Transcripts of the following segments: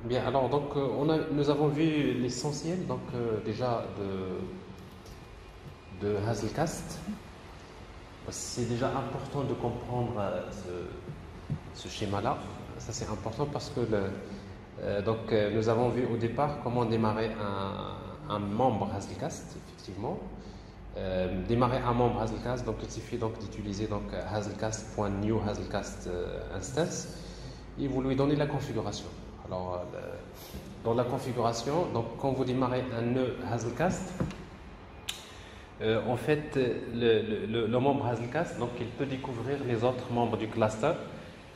Bien, alors donc nous avons vu l'essentiel donc déjà de Hazelcast. C'est déjà important de comprendre ce schéma-là. Ça c'est important parce que nous avons vu au départ comment démarrer un membre Hazelcast, effectivement. Démarrer un membre Hazelcast, donc il suffit donc d'utiliser donc hazelcast.new hazelcast instance et vous lui donnez la configuration. Alors, dans la configuration, donc quand vous démarrez un nœud Hazelcast, en fait, le membre Hazelcast, donc il peut découvrir les autres membres du cluster,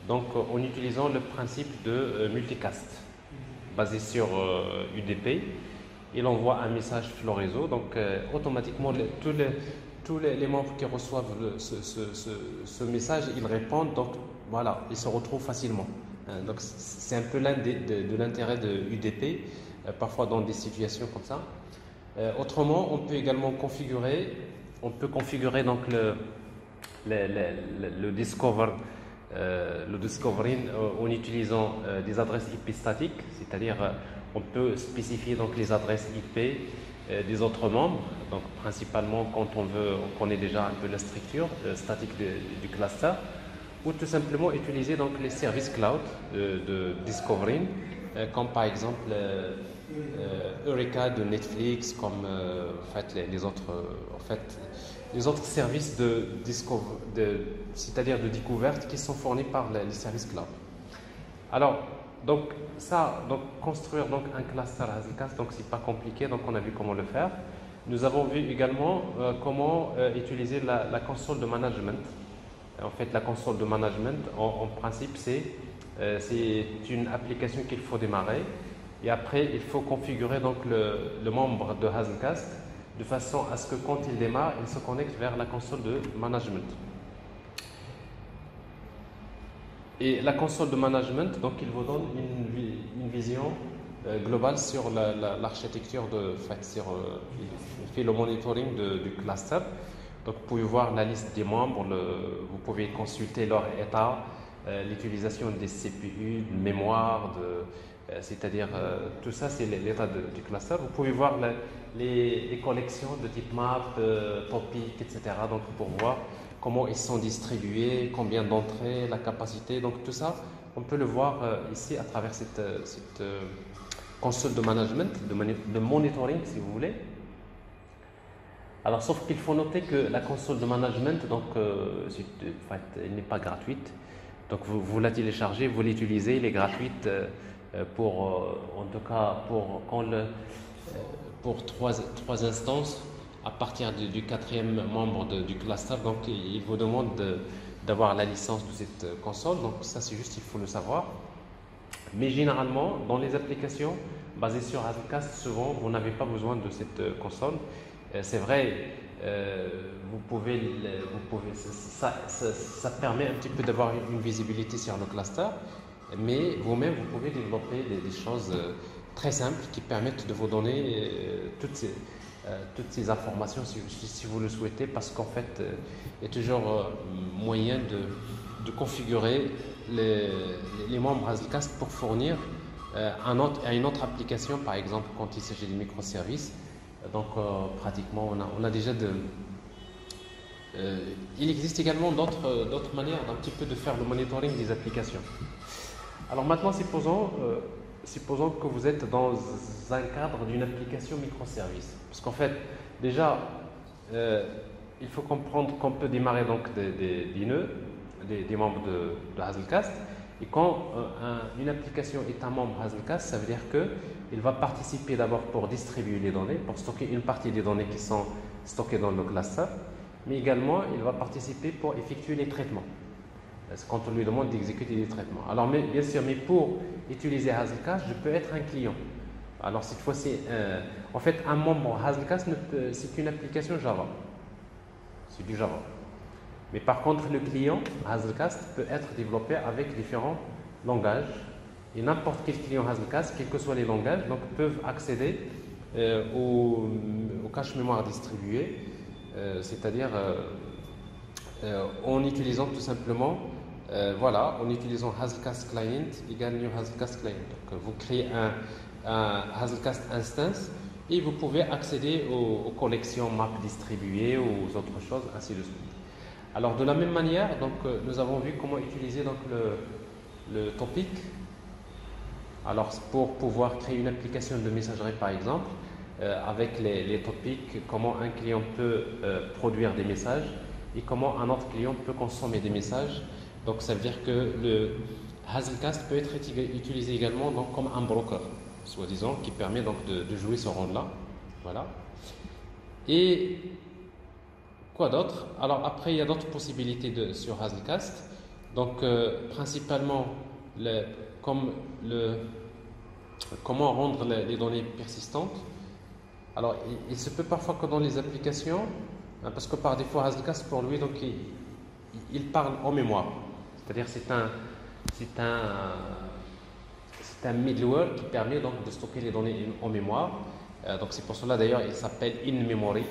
donc en utilisant le principe de multicast, basé sur UDP. Il envoie un message flow réseau, donc automatiquement tous les membres qui reçoivent ce message, ils répondent, donc voilà, ils se retrouvent facilement. Donc c'est un peu l'un de l'intérêt de UDP, parfois dans des situations comme ça. Autrement, on peut configurer donc le discover, le discovering en utilisant des adresses IP statiques, c'est-à-dire on peut spécifier donc les adresses IP des autres membres, donc principalement quand on connaît déjà un peu la structure statique du cluster, ou tout simplement utiliser donc les services cloud de discovering, comme par exemple Eureka de Netflix, comme en fait les autres les autres services c'est-à-dire de découverte qui sont fournis par les services cloud. Alors donc construire donc un cluster Hazelcast, donc c'est pas compliqué, donc on a vu comment le faire. Nous avons vu également comment utiliser la console de management. En fait, la console de management, en principe, c'est une application qu'il faut démarrer. Et après, il faut configurer donc le membre de Hazelcast de façon à ce que quand il démarre, il se connecte vers la console de management. Et la console de management, donc, il vous donne une vision globale sur l'architecture il fait le monitoring du cluster. Donc, vous pouvez voir la liste des membres, vous pouvez consulter leur état, l'utilisation des CPU, de mémoire, c'est-à-dire tout ça, c'est l'état du cluster. Vous pouvez voir les collections de type map, topic, etc. Donc, pour voir comment ils sont distribués, combien d'entrées, la capacité. Donc, tout ça, on peut le voir ici à travers cette console de management, de monitoring, si vous voulez. Alors, sauf qu'il faut noter que la console de management, donc, en fait, elle n'est pas gratuite. Donc, vous la téléchargez, vous l'utilisez, elle est gratuite en tout cas, pour trois instances à partir du quatrième membre du cluster. Donc, il vous demande d'avoir la licence de cette console. Donc, ça, c'est juste, il faut le savoir. Mais généralement, dans les applications basées sur Hazelcast, souvent, vous n'avez pas besoin de cette console. C'est vrai, ça permet un petit peu d'avoir une visibilité sur le cluster, mais vous-même, vous pouvez développer des choses très simples qui permettent de vous donner toutes ces informations si vous le souhaitez, parce qu'en fait, il y a toujours moyen de configurer les membres Hazelcast pour fournir à une autre application, par exemple quand il s'agit de microservices. Donc pratiquement on a déjà il existe également d'autres manières d'un petit peu de faire le monitoring des applications. Alors maintenant supposons que vous êtes dans un cadre d'une application microservice, parce qu'en fait déjà il faut comprendre qu'on peut démarrer donc des nœuds, des membres de Hazelcast. Et quand une application est un membre Hazelcast, ça veut dire qu'il va participer d'abord pour distribuer les données, pour stocker une partie des données qui sont stockées dans le cluster, mais également il va participer pour effectuer les traitements. C'est quand on lui demande d'exécuter des traitements. Alors bien sûr, mais pour utiliser Hazelcast, je peux être un client. Alors cette fois-ci, en fait, un membre Hazelcast, c'est une application Java. C'est du Java. Mais par contre, le client Hazelcast peut être développé avec différents langages. Et n'importe quel client Hazelcast, quels que soient les langages, donc, peuvent accéder au cache mémoire distribué, c'est-à-dire en utilisant tout simplement voilà, en utilisant Hazelcast Client égale New Hazelcast Client. Donc, vous créez un Hazelcast Instance et vous pouvez accéder aux collections map distribuées ou aux autres choses, ainsi de suite. Alors, de la même manière, donc, nous avons vu comment utiliser donc, le topic. Alors, pour pouvoir créer une application de messagerie, par exemple, avec les topics, comment un client peut produire des messages et comment un autre client peut consommer des messages. Donc, ça veut dire que le Hazelcast peut être utilisé également donc, comme un broker, soi-disant, qui permet donc de jouer ce rôle-là. Voilà. Et quoi d'autre? Alors, après, il y a d'autres possibilités sur Hazelcast. Donc, principalement, comment rendre les données persistantes. Alors, il se peut parfois que dans les applications, parce que par défaut, Hazelcast, pour lui, donc, il parle en mémoire. C'est-à-dire c'est un middleware qui permet donc de stocker les données en mémoire. Donc c'est pour cela d'ailleurs il s'appelle in memory.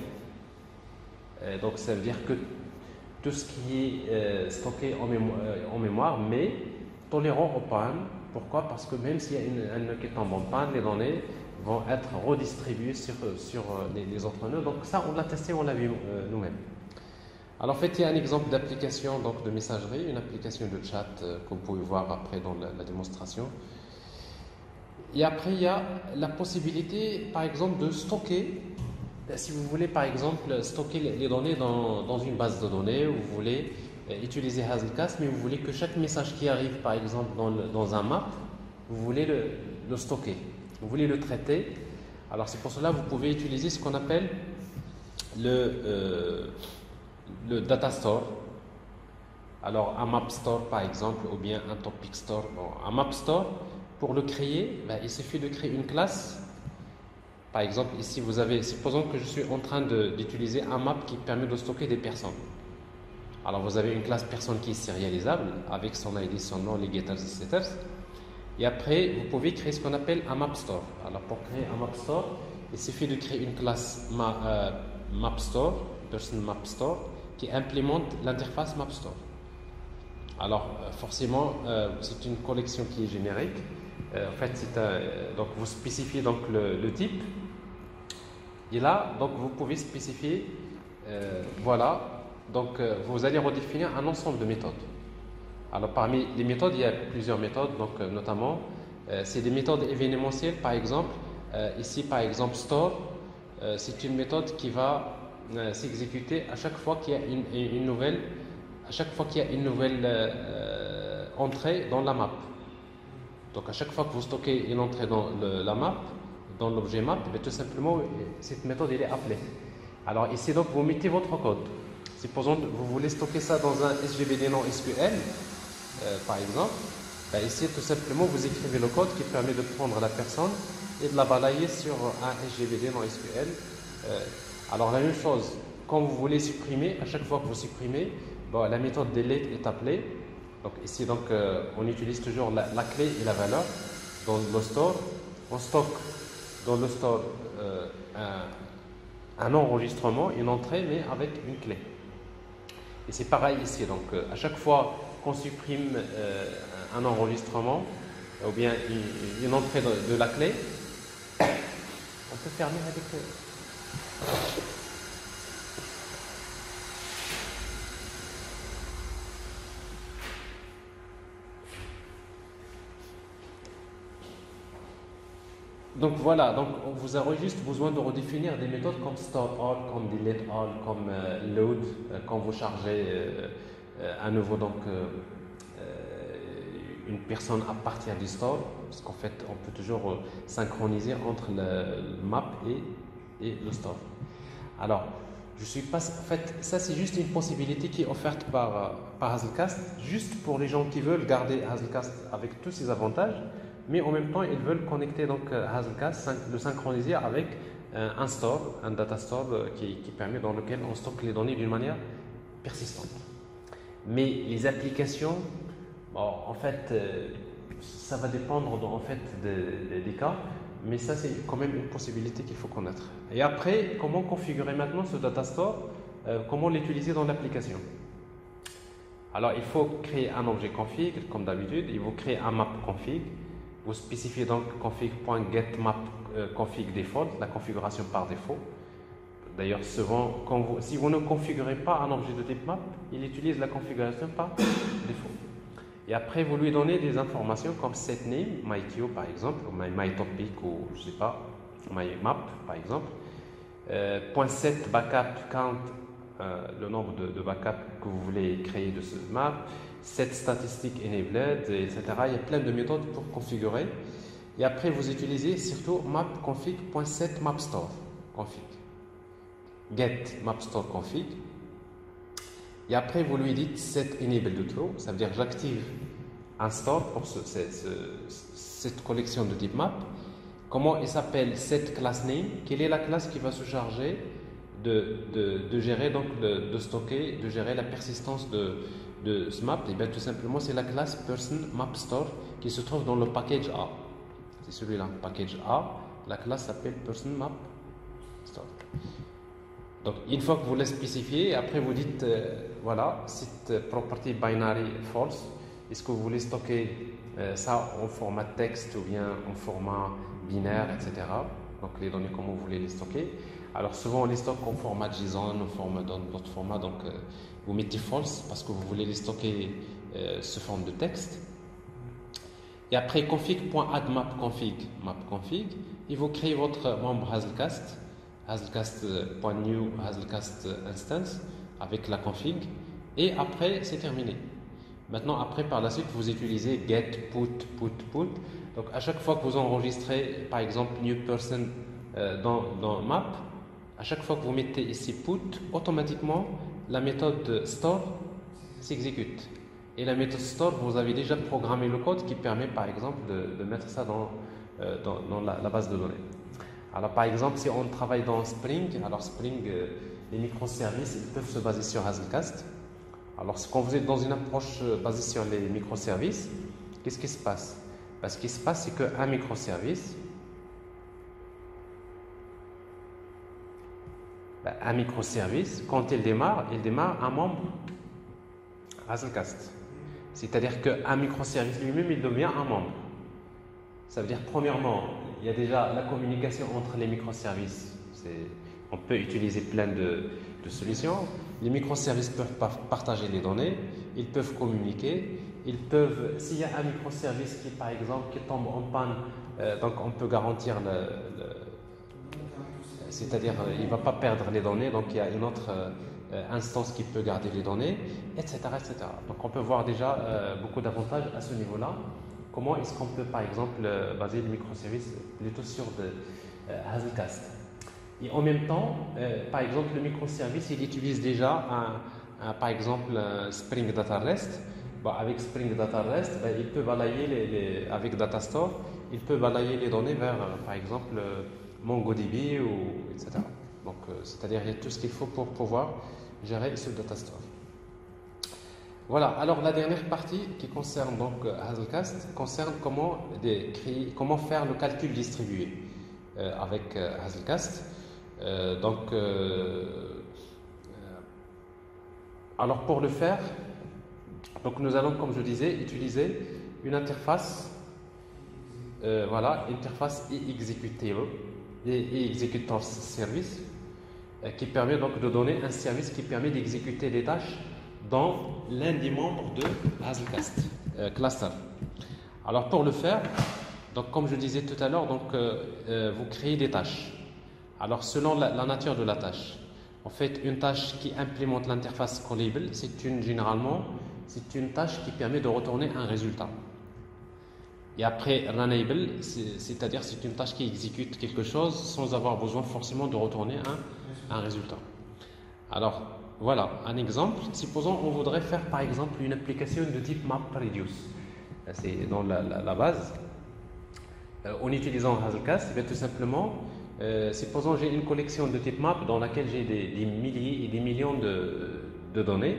Donc ça veut dire que tout ce qui est stocké en mémoire, mais tolérant aux pannes. Pourquoi? Parce que même s'il y a un nœud qui tombe en panne, les données vont être redistribuées sur les autres nœuds. Donc ça, on l'a testé, on l'a vu nous-mêmes. Alors en fait, il y a un exemple d'application donc de messagerie, une application de chat que vous pouvez voir après dans la démonstration. Et après, il y a la possibilité, par exemple, de stocker. Si vous voulez, par exemple, stocker les données dans une base de données, ou vous voulez utiliser Hazelcast, mais vous voulez que chaque message qui arrive, par exemple, dans un map, vous voulez le stocker, vous voulez le traiter. Alors c'est pour cela que vous pouvez utiliser ce qu'on appelle le data store. Alors un map store par exemple, ou bien un topic store. Bon, un map store, pour le créer, il suffit de créer une classe. Par exemple, ici vous avez, supposons que je suis en train d'utiliser un map qui permet de stocker des personnes. Alors vous avez une classe personne qui est sérialisable avec son ID, son nom, les getters, setters. Et après, vous pouvez créer ce qu'on appelle un map store. Alors pour créer un map store, il suffit de créer une classe map store, person map store, qui implémente l'interface map store. Alors forcément, c'est une collection qui est générique. En fait, donc vous spécifiez donc le type. Et là, donc vous pouvez spécifier, voilà. Donc vous allez redéfinir un ensemble de méthodes. Alors parmi les méthodes, il y a plusieurs méthodes, donc notamment c'est des méthodes événementielles. Par exemple, ici par exemple store, c'est une méthode qui va s'exécuter à chaque fois qu'il y a une nouvelle, entrée dans la map. Donc à chaque fois que vous stockez une entrée dans la map, dans l'objet map, tout simplement cette méthode elle est appelée. Alors ici donc vous mettez votre code. Supposons que vous voulez stocker ça dans un SGBD non SQL, par exemple, ici tout simplement vous écrivez le code qui permet de prendre la personne et de la balayer sur un SGBD non SQL. Alors la même chose, quand vous voulez supprimer, à chaque fois que vous supprimez, la méthode delete est appelée. Donc ici donc on utilise toujours la clé et la valeur dans le store. On stocke dans le store un enregistrement, une entrée, mais avec une clé. Et c'est pareil ici, donc à chaque fois qu'on supprime un enregistrement ou bien une entrée de la clé, on peut fermer avec donc voilà, donc vous aurez juste besoin de redéfinir des méthodes comme store all, comme delete all, comme load quand vous chargez à nouveau donc une personne à partir du store, parce qu'en fait on peut toujours synchroniser entre le map et le store. Alors je suis pas, en fait ça c'est juste une possibilité qui est offerte par Hazelcast, juste pour les gens qui veulent garder Hazelcast avec tous ses avantages. Mais en même temps, ils veulent connecter donc Hazelcast, le synchroniser avec un store, un data store qui permet dans lequel on stocke les données d'une manière persistante. Mais les applications, en fait, ça va dépendre des cas, mais ça c'est quand même une possibilité qu'il faut connaître. Et après, comment configurer maintenant ce data store, comment l'utiliser dans l'application? Alors, il faut créer un objet config, comme d'habitude. Il faut créer un map config. Vous spécifiez donc config.getMap config default, la configuration par défaut. D'ailleurs, souvent, si vous ne configurez pas un objet de type map, il utilise la configuration par défaut. Et après, vous lui donnez des informations comme setName, myQueue par exemple, ou myTopic, ou je ne sais pas, myMap par exemple. .set backup count, le nombre de backups que vous voulez créer de ce map, set statistic enabled, etc. Il y a plein de méthodes pour configurer. Et après, vous utilisez surtout map config.set mapstore config. Get mapstore config. Et après, vous lui dites set enabled true, ça veut dire j'active un store pour cette collection de type map. Comment il s'appelle set class name? Quelle est la classe qui va se charger de gérer, donc de stocker, de gérer la persistance de ce map? Et bien tout simplement, c'est la classe person map store qui se trouve dans le package A. C'est celui-là, package A. La classe s'appelle person map store. Donc, une fois que vous le spécifiez, après vous dites, voilà, set property binary false. Est-ce que vous voulez stocker ça en format texte ou bien en format binaire, etc. Donc, les données, comment vous voulez les stocker. Alors, souvent, on les stocke en format JSON, dans d'autres formats. Donc, vous mettez false parce que vous voulez les stocker sous forme de texte. Et après, config.addMapConfig, mapconfig, et vous créez votre membre Hazelcast. Hazelcast.new Hazelcast instance avec la config et après c'est terminé. Maintenant après par la suite vous utilisez get put. Donc à chaque fois que vous enregistrez par exemple new person dans map, à chaque fois que vous mettez ici put, automatiquement la méthode store s'exécute. Et la méthode store, vous avez déjà programmé le code qui permet par exemple de mettre ça dans la base de données. Alors par exemple, si on travaille dans Spring, alors Spring, les microservices, ils peuvent se baser sur Hazelcast. Alors quand vous êtes dans une approche basée sur les microservices, qu'est-ce qui se passe? Ce qui se passe, c'est qu'un microservice, quand il démarre un membre Hazelcast. C'est-à-dire qu'un microservice lui-même, il devient un membre. Ça veut dire, premièrement, il y a déjà la communication entre les microservices. On peut utiliser plein de solutions. Les microservices peuvent partager les données, ils peuvent communiquer, s'il y a un microservice qui, par exemple, qui tombe en panne, donc on peut garantir c'est-à-dire il ne va pas perdre les données, donc il y a une autre instance qui peut garder les données, etc. Donc on peut voir déjà beaucoup d'avantages à ce niveau-là. Comment est-ce qu'on peut, par exemple, baser le microservice plutôt sur Hazelcast? Et en même temps, par exemple, le microservice, il utilise déjà, par exemple, Spring Data REST. Avec Spring Data REST, il peut balayer, avec Datastore, il peut balayer les données vers, par exemple, MongoDB, etc. Donc, c'est-à-dire il y a tout ce qu'il faut pour pouvoir gérer ce Datastore. Voilà, alors la dernière partie qui concerne donc Hazelcast concerne comment faire le calcul distribué avec Hazelcast. Alors pour le faire, donc nous allons, comme je disais, utiliser une interface, interface executable et executor service qui permet donc de donner un service qui permet d'exécuter des tâches dans l'un des membres de Hazelcast cluster. Alors pour le faire, donc comme je disais tout à l'heure, vous créez des tâches. Alors selon la nature de la tâche, en fait une tâche qui implémente l'interface callable, généralement c'est une tâche qui permet de retourner un résultat. Et après runable, c'est-à-dire c'est une tâche qui exécute quelque chose sans avoir besoin forcément de retourner un résultat. Alors voilà un exemple. Supposons on voudrait faire par exemple une application de type MapReduce. C'est dans la base. En utilisant Hazelcast, eh bien, tout simplement, supposons j'ai une collection de type map dans laquelle j'ai des milliers et des millions de données.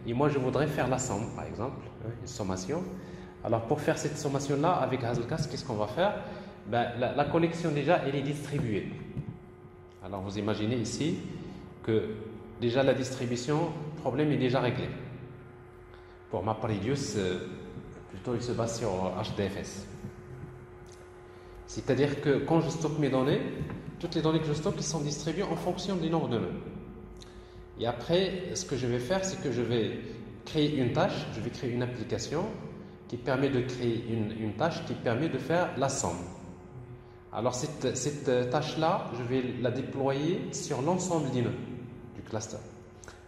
Et moi je voudrais faire la somme par exemple, une sommation. Alors pour faire cette sommation-là avec Hazelcast, qu'est-ce qu'on va faire? La collection déjà elle est distribuée. Alors vous imaginez ici que déjà la distribution, le problème est déjà réglé. Pour MapReduce, plutôt il se base sur HDFS. C'est-à-dire que quand je stocke mes données, toutes les données que je stocke ils sont distribuées en fonction du nombre de nœuds. Et après, ce que je vais faire, c'est que je vais créer une tâche, je vais créer une application qui permet de créer une tâche qui permet de faire la somme. Alors cette tâche-là, je vais la déployer sur l'ensemble des nœuds du cluster.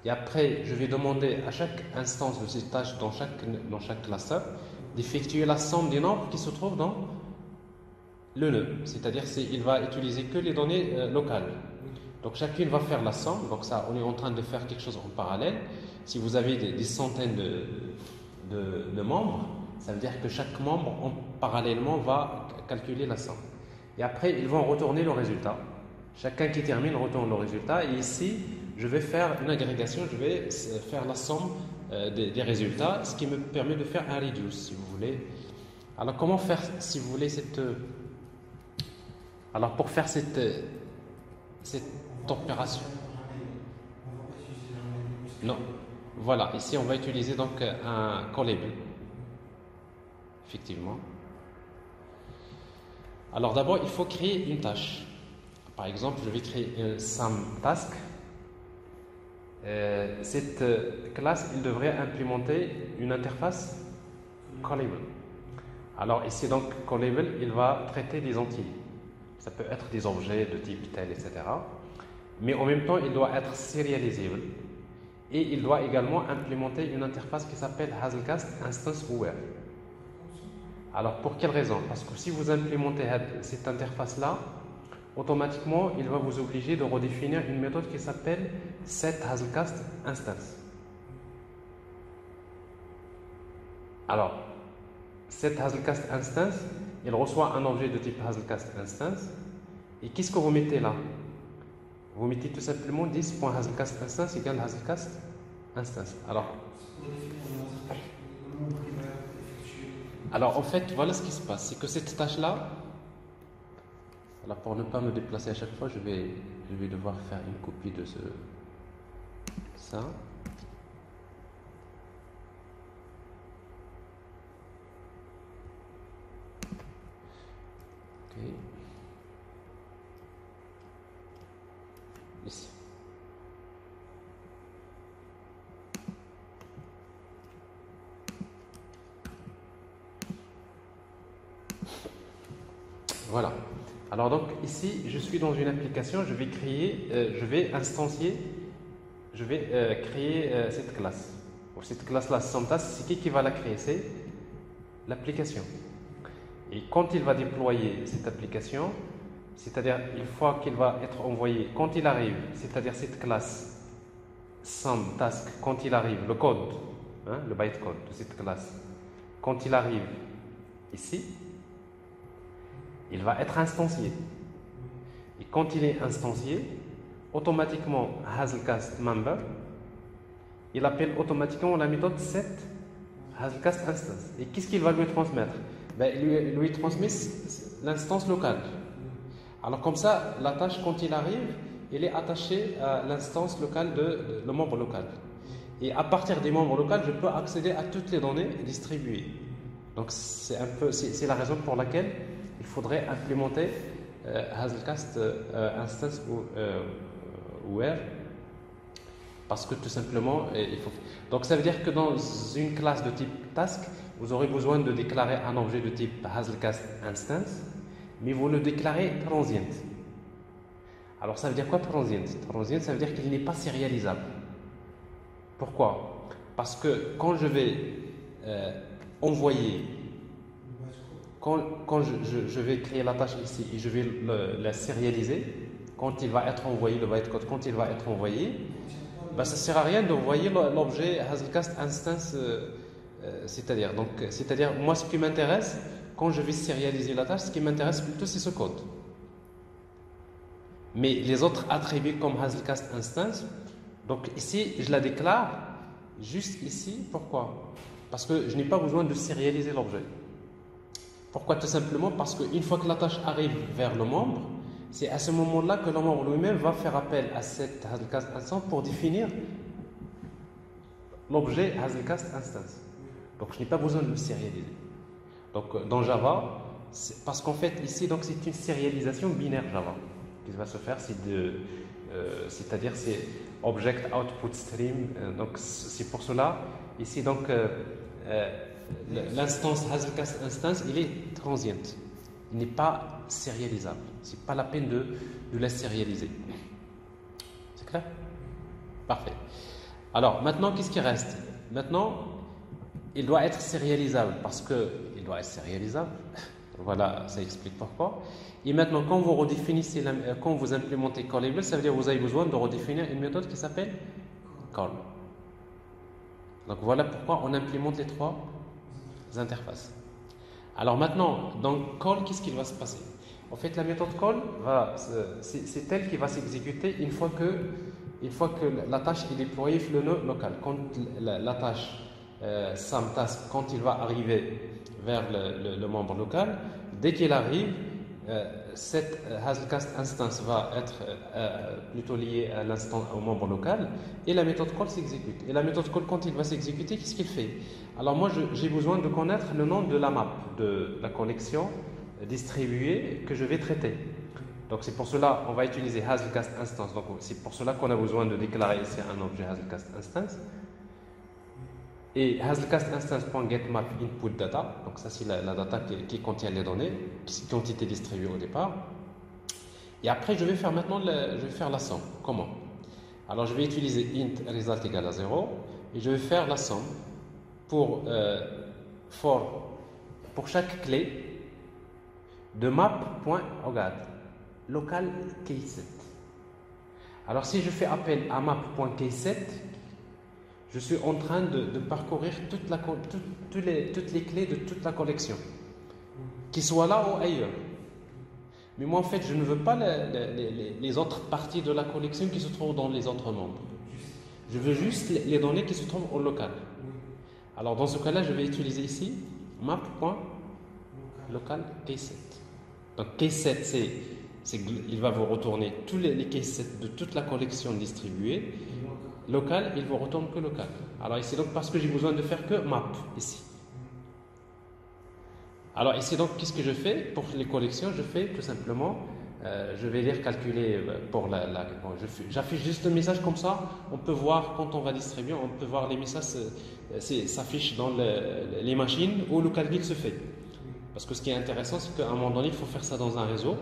Et après, je vais demander à chaque instance de cette tâche dans chaque cluster d'effectuer la somme des nombres qui se trouvent dans le nœud. C'est-à-dire qu'il va utiliser que les données locales. Donc chacune va faire la somme. Donc ça, on est en train de faire quelque chose en parallèle. Si vous avez des centaines de membres, ça veut dire que chaque membre parallèlement va calculer la somme. Et après, ils vont retourner le résultat. Chacun qui termine retourne le résultat. Et ici, je vais faire une agrégation, je vais faire la somme des résultats, ce qui me permet de faire un reduce, si vous voulez. Alors, comment faire, si vous voulez, alors, pour faire cette opération. Non. Voilà, ici, on va utiliser donc un callable. Effectivement. Alors, d'abord, il faut créer une tâche. Par exemple, je vais créer un sum task. Cette classe, il devrait implémenter une interface callable. Alors ici donc callable, il va traiter des entiers. Ça peut être des objets de type tel, etc. Mais en même temps, il doit être serializable et il doit également implémenter une interface qui s'appelle Hazelcast Instance Aware. Alors pour quelle raison? Parce que si vous implémentez cette interface-là, automatiquement, il va vous obliger de redéfinir une méthode qui s'appelle setHazelcastInstance. Alors, setHazelcastInstance, il reçoit un objet de type HazelcastInstance. Et qu'est-ce que vous mettez là? Vous mettez tout simplement 10.HazelcastInstance égale HazelcastInstance. Alors, en fait, voilà ce qui se passe. C'est que cette tâche-là, alors pour ne pas me déplacer à chaque fois, je vais devoir faire une copie de ça. Ok. Ici. Voilà. Alors donc ici, je suis dans une application, je vais créer, je vais instancier, je vais créer cette classe. Pour cette classe-là, c'est qui va la créer? C'est l'application. Et quand il va déployer cette application, c'est-à-dire une fois qu'il va être envoyé, quand il arrive, c'est-à-dire cette classe task, quand il arrive, le code, le bytecode de cette classe, quand il arrive ici, il va être instancié. Et quand il est instancié, automatiquement HazelcastMember, il appelle automatiquement la méthode setHazelcastInstance. Et qu'est-ce qu'il va lui transmettre? Il lui transmet l'instance locale. Alors comme ça, la tâche quand il arrive, elle est attachée à l'instance locale de le membre local. Et à partir des membres locaux, je peux accéder à toutes les données distribuées. Donc c'est la raison pour laquelle il faudrait implémenter Hazelcast Instance Aware, parce que tout simplement il faut. Donc ça veut dire que dans une classe de type task, vous aurez besoin de déclarer un objet de type Hazelcast Instance, mais vous le déclarez transient. Alors ça veut dire quoi transient? Transient, ça veut dire qu'il n'est pas serialisable. Pourquoi? Parce que quand je vais envoyer, quand je vais créer la tâche ici et je vais la sérialiser, quand il va être envoyé, le bytecode, quand il va être envoyé, ça ne sert à rien d'envoyer l'objet Hazelcast Instance, c'est-à-dire moi ce qui m'intéresse, quand je vais sérialiser la tâche, ce qui m'intéresse plutôt c'est ce code. Mais les autres attributs comme Hazelcast Instance, donc ici je la déclare juste ici, pourquoi? Parce que je n'ai pas besoin de sérialiser l'objet. Pourquoi? Tout simplement parce qu'une fois que la tâche arrive vers le membre, c'est à ce moment-là que le membre lui-même va faire appel à cette Hazelcast Instance pour définir l'objet Hazelcast Instance. Donc je n'ai pas besoin de le sérialiser. Donc dans Java, parce qu'en fait ici donc c'est une sérialisation binaire Java qui va se faire, c'est-à-dire c'est object output stream. Donc c'est pour cela ici donc l'instance Hazelcast instance il est transient, il n'est pas sérialisable. C'est pas la peine de la sérialiser. C'est clair? Parfait. Alors maintenant qu'est-ce qui reste? Maintenant il doit être sérialisable parce que il doit être sérialisable. Voilà, ça explique pourquoi. Et maintenant, quand vous redéfinissez, quand vous implémentez callable, ça veut dire que vous avez besoin de redéfinir une méthode qui s'appelle call. Donc voilà pourquoi on implémente les trois interfaces. Alors maintenant, dans call, qu'est-ce qu'il va se passer? En fait, la méthode call c'est elle qui va s'exécuter une fois que la tâche est déployée sur le nœud local. Quand la tâche SAM-task, quand il va arriver vers le membre local, dès qu'il arrive, cette Hazelcast instance va être plutôt liée au membre local et la méthode call s'exécute. Et la méthode call, quand il va s'exécuter, qu'est-ce qu'il fait? Alors moi, j'ai besoin de connaître le nom de la map, de la collection distribuée que je vais traiter. Donc c'est pour cela qu'on va utiliser Hazelcast instance. Donc c'est pour cela qu'on a besoin de déclarer ici un objet Hazelcast instance. Et Hazelcast instance.getMap input data, donc ça c'est la data qui contient les données qui ont été distribuées au départ. Et après je vais faire maintenant la somme. Comment? Alors je vais utiliser int result égale à 0 et je vais faire la somme pour chaque clé de map.regarde local keyset. Alors si je fais appel à map.keyset, je suis en train de parcourir toutes les clés de toute la collection, qu'ils soient là ou ailleurs. Mais moi, en fait, je ne veux pas les autres parties de la collection qui se trouvent dans les autres membres. Je veux juste les données qui se trouvent au local. Alors, dans ce cas-là, je vais utiliser ici map.local keyset. Donc, keyset, il va vous retourner tous les keysets de toute la collection distribuée. Local, il vous retourne que local. Alors ici donc parce que j'ai besoin de faire que map ici. Alors ici donc qu'est-ce que je fais pour les collections? Je fais tout simplement, je vais les calculer pour j'affiche juste le message comme ça. On peut voir quand on va distribuer, on peut voir les messages s'affichent dans les machines où le calcul se fait. Parce que ce qui est intéressant, c'est qu'à un moment donné, il faut faire ça dans un réseau.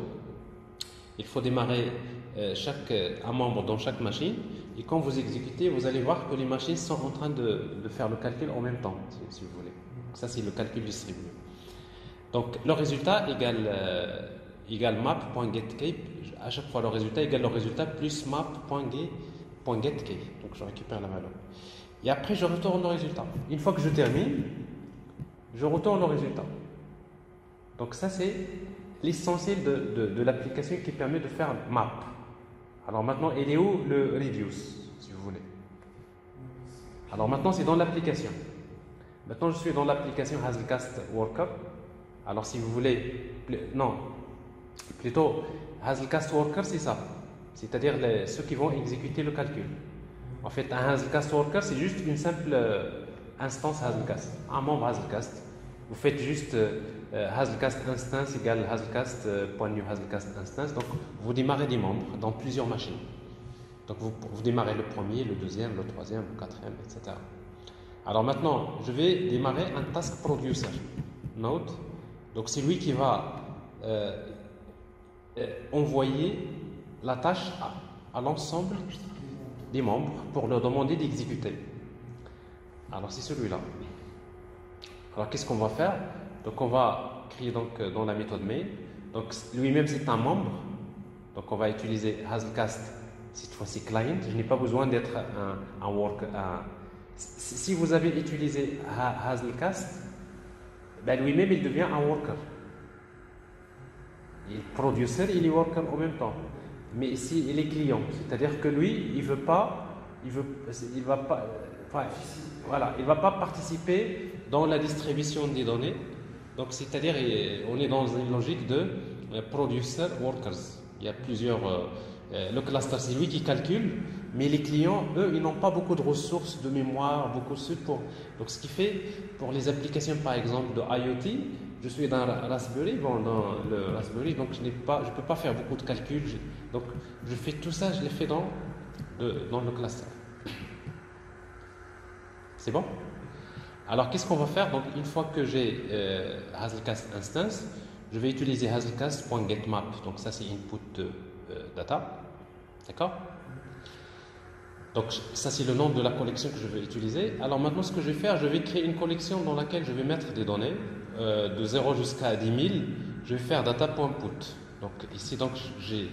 Il faut démarrer un membre dans chaque machine. Et quand vous exécutez, vous allez voir que les machines sont en train de faire le calcul en même temps, si vous voulez. Donc ça, c'est le calcul distribué. Donc, le résultat égale map.getKey. À chaque fois, le résultat égale le résultat plus map.getKey. Donc, je récupère la valeur. Et après, je retourne le résultat. Une fois que je termine, je retourne le résultat. Donc, ça, c'est l'essentiel de l'application qui permet de faire map. Alors maintenant, il est où le reduce, si vous voulez? Alors maintenant, c'est dans l'application. Maintenant, je suis dans l'application Hazelcast Worker. Alors si vous voulez, plutôt Hazelcast Worker, c'est ça. C'est-à-dire ceux qui vont exécuter le calcul. En fait, un Hazelcast Worker, c'est juste une simple instance Hazelcast, un membre Hazelcast. Vous faites juste Hazelcast instance égale Hazelcast.new Hazelcast instance. Donc, vous démarrez des membres dans plusieurs machines. Donc, vous démarrez le premier, le deuxième, le troisième, le quatrième, etc. Alors maintenant, je vais démarrer un task producer. Node. Donc, c'est lui qui va envoyer la tâche à l'ensemble des membres pour leur demander d'exécuter. Alors, c'est celui-là. Alors, qu'est-ce qu'on va faire? Donc, on va créer dans la méthode main. Donc, lui-même, c'est un membre. Donc, on va utiliser Hazelcast, cette fois-ci client. Je n'ai pas besoin d'être un worker. Si vous avez utilisé Hazelcast, ben lui-même, il devient un worker. Il est producer, il est worker en même temps. Mais ici, il est client. C'est-à-dire que lui, il va pas participer dans la distribution des données. Donc, c'est-à-dire, on est dans une logique de producer workers. Il y a plusieurs. Le cluster, c'est lui qui calcule Mais les clients, eux, ils n'ont pas beaucoup de ressources de mémoire, beaucoup de pour. Donc, ce qui fait, pour les applications, par exemple, de IoT, je suis dans Raspberry, bon, dans le Raspberry, donc je peux pas faire beaucoup de calculs. Donc, je fais tout ça, je l'ai fait dans le cluster. C'est bon? Alors, qu'est-ce qu'on va faire? Donc, une fois que j'ai Hazelcast instance, je vais utiliser hazelcast.getMap. Donc, ça, c'est input data. D'accord? Donc, ça, c'est le nom de la collection que je vais utiliser. Alors, maintenant, ce que je vais faire, je vais créer une collection dans laquelle je vais mettre des données de 0 jusqu'à 10 000. Je vais faire data.put. Donc, ici, donc, j'ai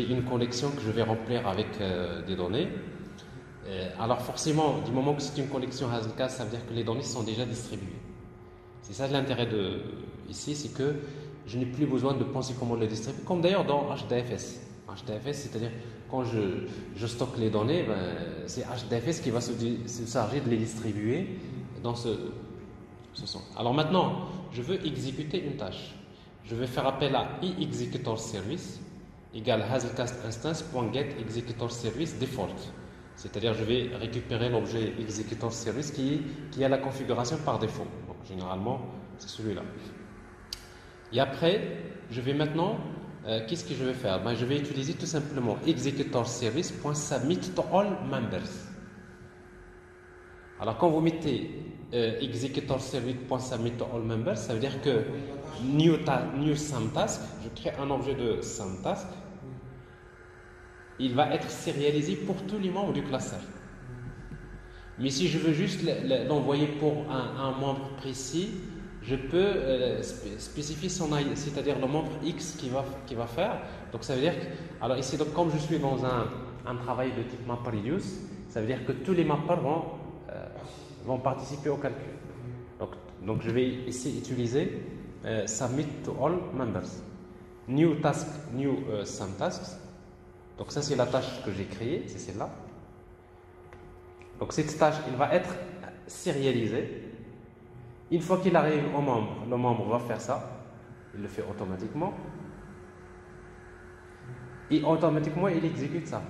une collection que je vais remplir avec des données. Alors, forcément, du moment que c'est une collection Hazelcast, ça veut dire que les données sont déjà distribuées. C'est ça l'intérêt ici, c'est que je n'ai plus besoin de penser comment les distribuer, comme d'ailleurs dans HDFS. HDFS, c'est-à-dire quand je stocke les données, c'est HDFS qui va se charger de les distribuer dans ce sens. Alors maintenant, je veux exécuter une tâche. Je vais faire appel à eExecutorService égale hazelcast instance.getExecutorService default. C'est-à-dire je vais récupérer l'objet ExecutorService qui a la configuration par défaut. Donc généralement, c'est celui-là. Et après, je vais maintenant qu'est-ce que je vais faire? Je vais utiliser tout simplement executorService.submitToAllMembers. Alors quand vous mettez executorService.submitToAllMembers, ça veut dire que new SumTask, je crée un objet de SumTask, il va être sérialisé pour tous les membres du cluster. Mais si je veux juste l'envoyer pour un membre précis, je peux spécifier son ID, c'est-à-dire le membre X qui va faire. Donc ça veut dire que, alors ici, donc, comme je suis dans un travail de type MapReduce, ça veut dire que tous les mappers vont participer au calcul. Donc je vais ici utiliser submit to all members. New task, new some tasks. Donc ça c'est la tâche que j'ai créée, c'est celle-là. Donc cette tâche, il va être sérialisée. Une fois qu'il arrive au membre, le membre va faire ça. Il le fait automatiquement. Et automatiquement, il exécute ça.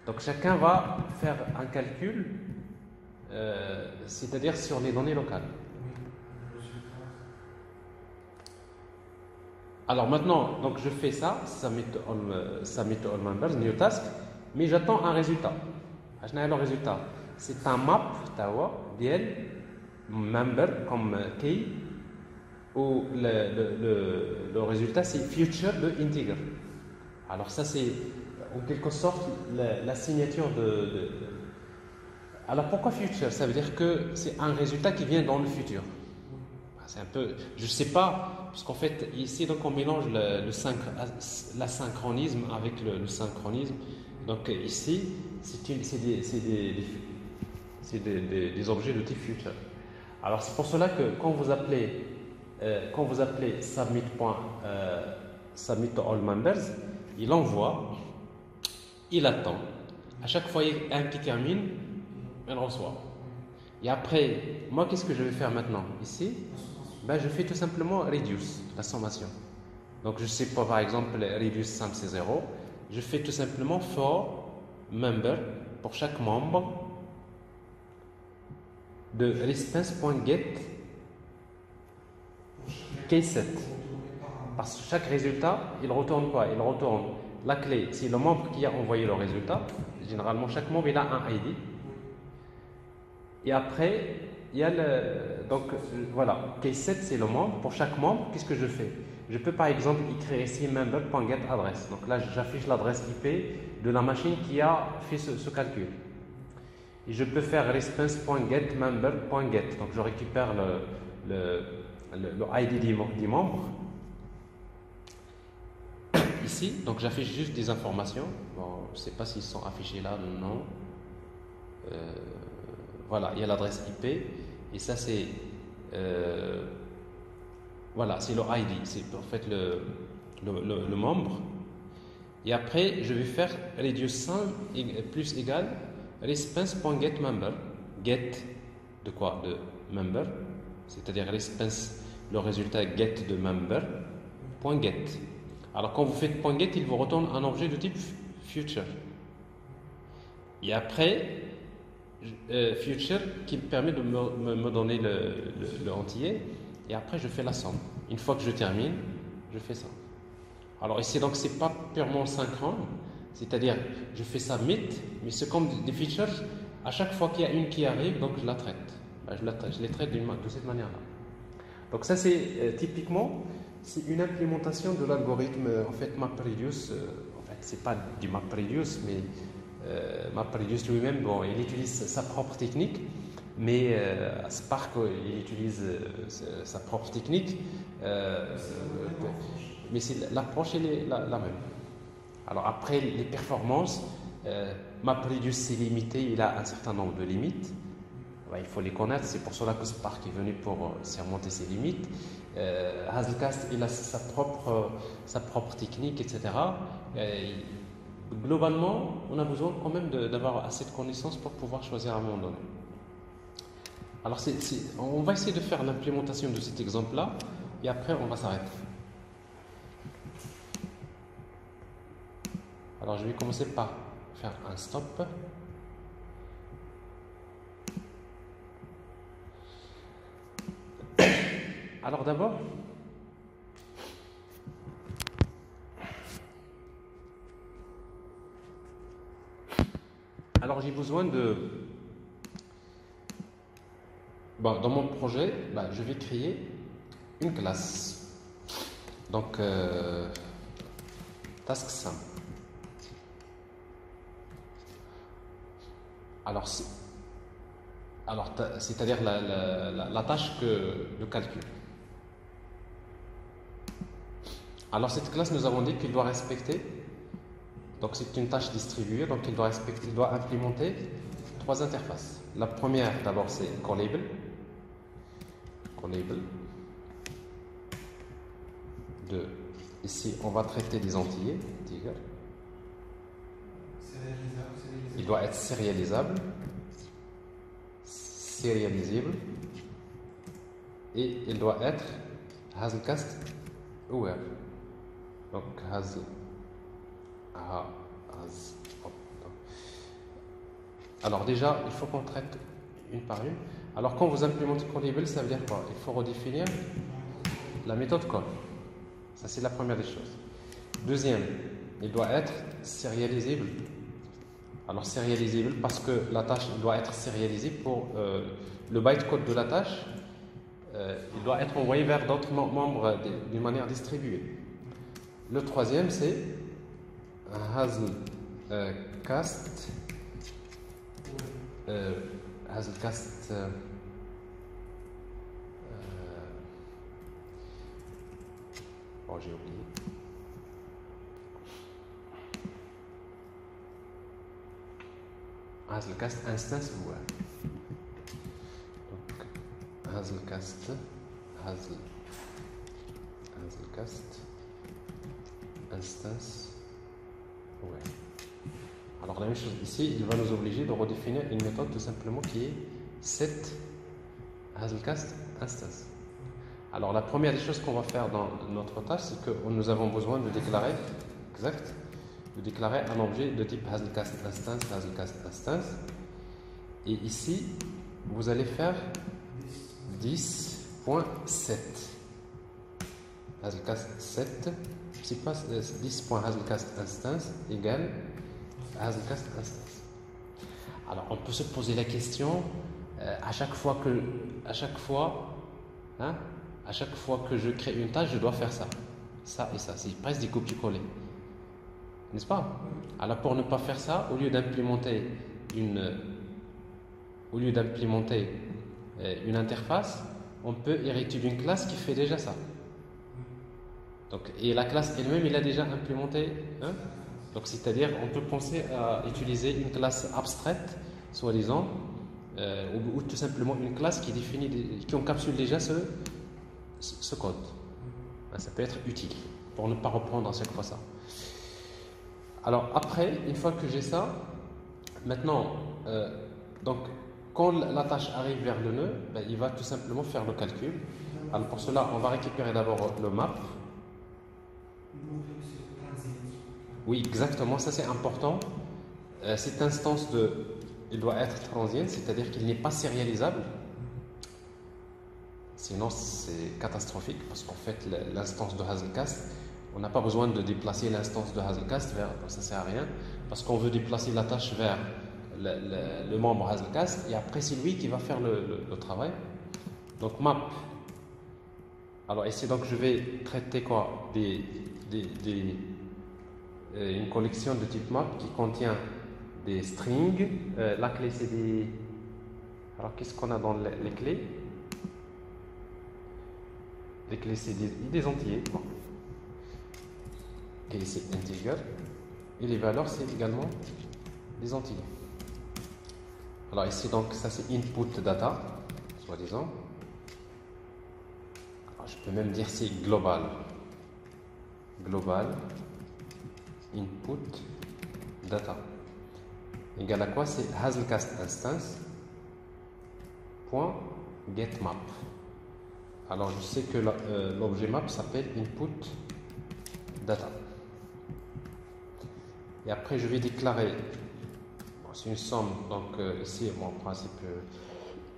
Donc chacun va faire un calcul, c'est-à-dire sur les données locales. Alors maintenant, donc je fais ça, submit all members, new task, mais j'attends un résultat. Je n'ai le résultat. C'est un map, DL, member comme key, où le résultat c'est future de integer. Alors ça c'est en quelque sorte la signature de. Alors pourquoi future? Ça veut dire que c'est un résultat qui vient dans le futur. C'est un peu, je ne sais pas, parce qu'en fait ici donc on mélange l'asynchronisme avec le synchronisme. Donc ici c'est des objets de type future. Alors c'est pour cela que quand vous appelez submit to all members, il envoie, il attend. À chaque fois il y a un qui termine, elle reçoit. Et après, moi qu'est-ce que je vais faire maintenant? Ici, je fais tout simplement reduce, la sommation. Donc je sais pas, par exemple, reduce sum c'est 0. Je fais tout simplement for member pour chaque membre de response.get case7. Parce que chaque résultat, il retourne quoi? Il retourne la clé. C'est le membre qui a envoyé le résultat. Généralement, chaque membre il a un ID. Et après, il y a donc voilà, case7 c'est le membre. Pour chaque membre, qu'est-ce que je fais? Je peux par exemple écrire ici member.getAddress. Donc là, j'affiche l'adresse IP de la machine qui a fait ce calcul. Et je peux faire response.getMember.get. Donc je récupère le ID du membre. Ici, donc j'affiche juste des informations. Bon, je ne sais pas s'ils sont affichés là, non. Voilà, il y a l'adresse IP. Et ça, c'est voilà, c'est le ID. C'est en fait le membre. Et après, je vais faire reduce plus égal response.getMember. Get de quoi? De member. C'est-à-dire response, le résultat get de member.get. Alors quand vous faites .get, il vous retourne un objet de type future. Et après, future qui me permet de me donner le entier. Et après, je fais la somme. Une fois que je termine, je fais ça. Alors ici, donc, c'est pas purement synchrone. C'est-à-dire, je fais ça mythe, mais c'est comme des features. À chaque fois qu'il y a une qui arrive, donc je la traite. Je les traite de cette manière-là. Donc ça, c'est typiquement, c'est une implémentation de l'algorithme en fait MapReduce. En fait, c'est pas du MapReduce, mais MapReduce lui-même, bon, il utilise sa propre technique, mais Spark, il utilise sa propre technique, mais l'approche est la même. Alors après, les performances, MapReduce c'est limité, il a un certain nombre de limites. Il faut les connaître, c'est pour cela que Spark est venu pour surmonter ses limites. Hazelcast, il a sa propre technique, etc. Globalement, on a besoin quand même d'avoir assez de connaissances pour pouvoir choisir à un moment donné. Alors, on va essayer de faire l'implémentation de cet exemple-là, et après, on va s'arrêter. Alors, je vais commencer par faire un stop. Alors d'abord, j'ai besoin de... Bon, dans mon projet, je vais créer une classe. Donc, task sum. Alors, c'est-à-dire la tâche de calcul. Alors cette classe, nous avons dit qu'il doit respecter, donc c'est une tâche distribuée, donc il doit implémenter 3 interfaces. La première, d'abord, c'est callable. Ici, on va traiter des entiers. Il doit être serialisable. Et il doit être Hazelcast aware. Donc alors déjà, il faut qu'on traite une par une. Alors quand vous implémentez callable, ça veut dire quoi? Il faut redéfinir la méthode call. Ça, c'est la première des choses. Deuxième, il doit être serialisable. Alors serialisable parce que la tâche doit être serialisée pour le bytecode de la tâche. Il doit être envoyé vers d'autres membres d'une manière distribuée. Le troisième, c'est Hazelcast. J'ai oublié. Hazelcast instance aware. Donc, Hazelcast instance aware. Alors la même chose ici, il va nous obliger de redéfinir une méthode tout simplement qui est set Hazelcast instance. Alors la première des choses qu'on va faire dans notre tâche, c'est que nous avons besoin de déclarer un objet de type Hazelcast instance. Et ici, vous allez faire 10.set. Hazelcast 7, c'est pas 10.hazelcast instance égale Hazelcast instance. Alors on peut se poser la question à chaque fois que je crée une tâche, je dois faire ça et ça. C'est presque des copier-coller, n'est-ce pas? Alors pour ne pas faire ça, au lieu d'implémenter une interface, on peut hériter d'une classe qui fait déjà ça. Donc, et la classe elle-même, il a déjà implémenté. Donc, c'est-à-dire, on peut penser à utiliser une classe abstraite, soi-disant, ou tout simplement une classe qui encapsule déjà ce code. Ça peut être utile pour ne pas reprendre à chaque fois ça. Alors après, une fois que j'ai ça, maintenant, donc quand la tâche arrive vers le nœud, il va tout simplement faire le calcul. Alors pour cela, on va récupérer d'abord le map. Oui, exactement, ça c'est important. cette instance il doit être transient, c'est-à-dire qu'il n'est pas sérialisable. Sinon, c'est catastrophique parce qu'en fait, l'instance de Hazelcast, on n'a pas besoin de déplacer l'instance de Hazelcast vers, ça ne sert à rien, parce qu'on veut déplacer la tâche vers le membre Hazelcast et après, c'est lui qui va faire le travail. Donc, map. Alors, ici, donc, je vais traiter quoi? Une collection de type map qui contient des strings. La clé, c'est des. Alors, qu'est-ce qu'on a dans les clés? Les clés, c'est des entiers. Bon. Et c'est integer. Et les valeurs, c'est également des entiers. Alors ici, donc, ça c'est input data, soi-disant. Je peux même dire c'est global. Global input data. Égal à quoi? C'est Hazelcast instance point getMap. Alors je sais que l'objet map s'appelle input data. Et après je vais déclarer, c'est une somme, donc ici en principe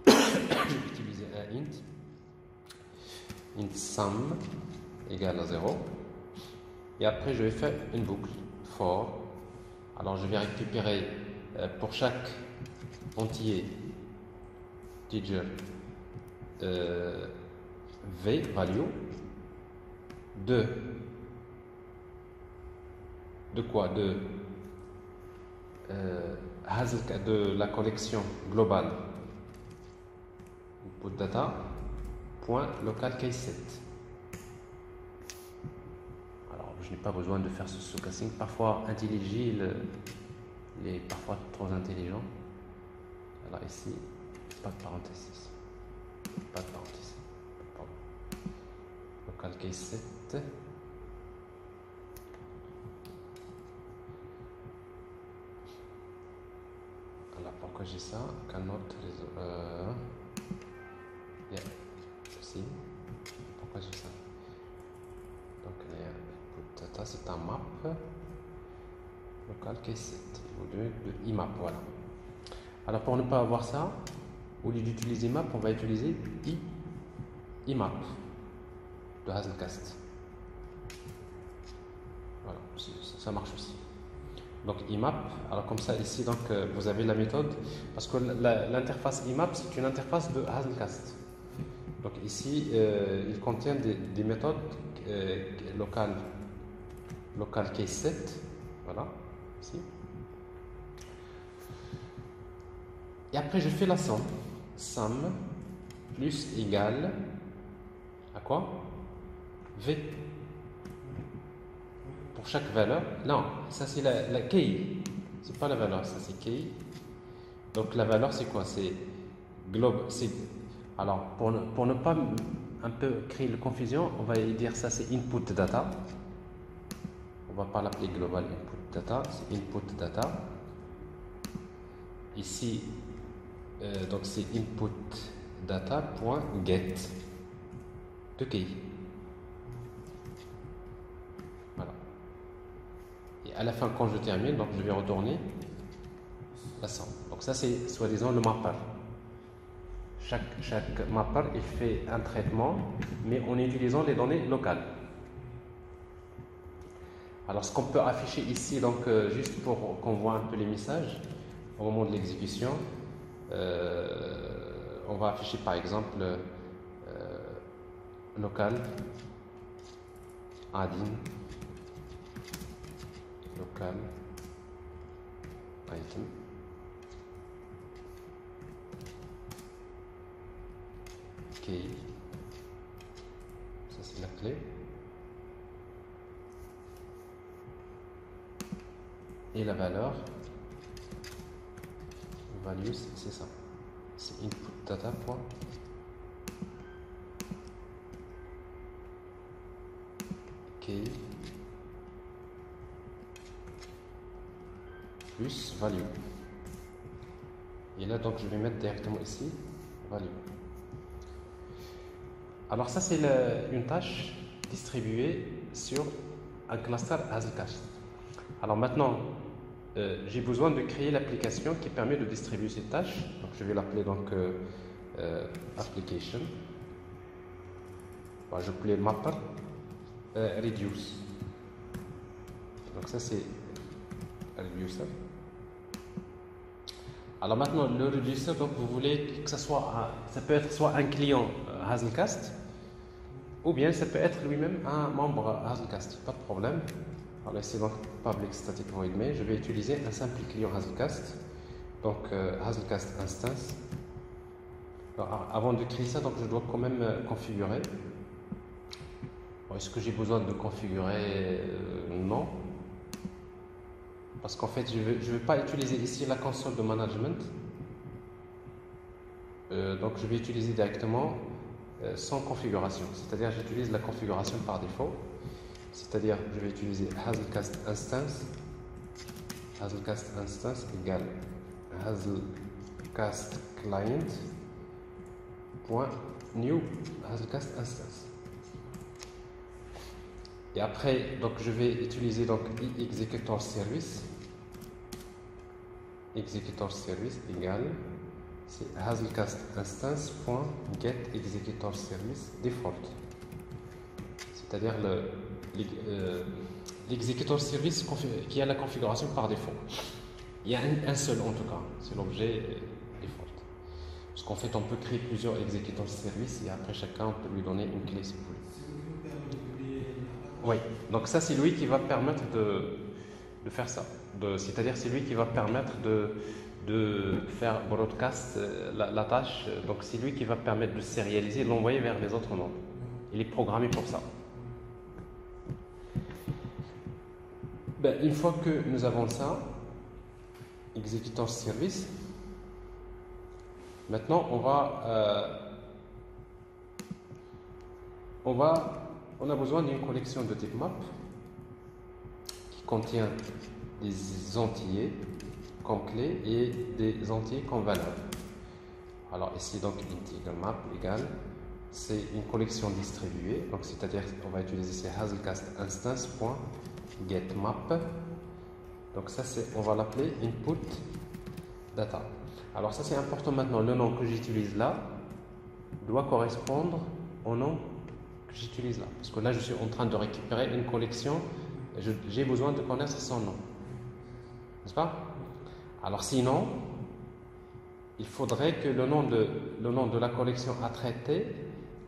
je vais utiliser un int sum égale à 0. Et après je vais faire une boucle for. Alors je vais récupérer pour chaque entier integer v value de quoi? De la collection globale input data point local case set. Alors je n'ai pas besoin de faire ce stochastic, parfois intelligible, il est parfois trop intelligent. Alors ici pas de parenthèse, pas de parenthèse, local case set. Alors pourquoi j'ai ça? Cannot yeah, aussi. Pourquoi j'ai ça? Donc input data c'est un map local case set ou de imap, voilà. Alors pour ne pas avoir ça, au lieu d'utiliser map, on va utiliser imap de Hazelcast. Voilà, ça marche aussi. Donc imap, alors comme ça ici donc vous avez la méthode, parce que l'interface imap c'est une interface de Hazelcast. Donc ici il contient des méthodes local case set, voilà, ici. Et après je fais la somme, sum plus égale à quoi? V. Pour chaque valeur, non, ça c'est la key, c'est pas la valeur, ça c'est key. Donc la valeur c'est quoi? C'est globe, alors pour ne pas un peu créer la confusion, on va dire ça c'est input data. On va pas l'appeler global input data, c'est input data. Ici donc c'est input data point get de key. Voilà. Et à la fin, quand je termine, donc je vais retourner la somme. Donc ça c'est soi-disant le mapper. Chaque mapper il fait un traitement, mais en utilisant les données locales. Alors ce qu'on peut afficher ici, donc juste pour qu'on voit un peu les messages au moment de l'exécution, on va afficher par exemple local add-in local item key, ça c'est la clé, et la value c'est ça, c'est input data point key plus value. Et là donc je vais mettre directement ici value. Alors ça c'est une tâche distribuée sur un cluster Hazelcast. Alors maintenant j'ai besoin de créer l'application qui permet de distribuer ces tâches. Donc je vais l'appeler donc application. Bon, je vais appeler mapper reduce. Donc ça c'est reducer. Alors maintenant le reducer, donc vous voulez que ça soit, ça peut être soit un client Hazelcast, ou bien ça peut être lui-même un membre Hazelcast, pas de problème. Alors ici donc public static void main, je vais utiliser un simple client Hazelcast, donc Hazelcast instance. Alors, avant de créer ça, donc je dois quand même configurer. Est-ce que j'ai besoin de configurer? Non, parce qu'en fait je vais pas utiliser ici la console de management, donc je vais utiliser directement sans configuration, c'est-à-dire j'utilise la configuration par défaut. C'est-à-dire, je vais utiliser Hazelcast instance égale Hazelcast client point new Hazelcast instance. Et après, donc je vais utiliser donc executor service égale c'est Hazelcast instance point get executor service default. C'est-à-dire l'executor service qui a la configuration par défaut. Il y a un seul en tout cas, c'est l'objet default. Parce qu'en fait, on peut créer plusieurs executor services et après chacun, on peut lui donner une clé si vous voulez. Oui, donc ça c'est lui qui va permettre de faire ça. C'est-à-dire c'est lui qui va permettre de faire broadcast la tâche. Donc c'est lui qui va permettre de sérialiser, l'envoyer vers les autres membres. Il est programmé pour ça. Ben, une fois que nous avons ça, executor service, maintenant on a besoin d'une collection de type map qui contient des entiers comme clé et des entiers comme valeur. Alors ici donc integer map égale, c'est une collection distribuée, donc c'est-à-dire on va utiliser ces Hazelcast instance.getMap. Donc ça on va l'appeler input data. Alors ça c'est important maintenant, le nom que j'utilise là doit correspondre au nom que j'utilise là, parce que là je suis en train de récupérer une collection, j'ai besoin de connaître son nom, n'est-ce pas? Alors sinon il faudrait que le nom de la collection à traiter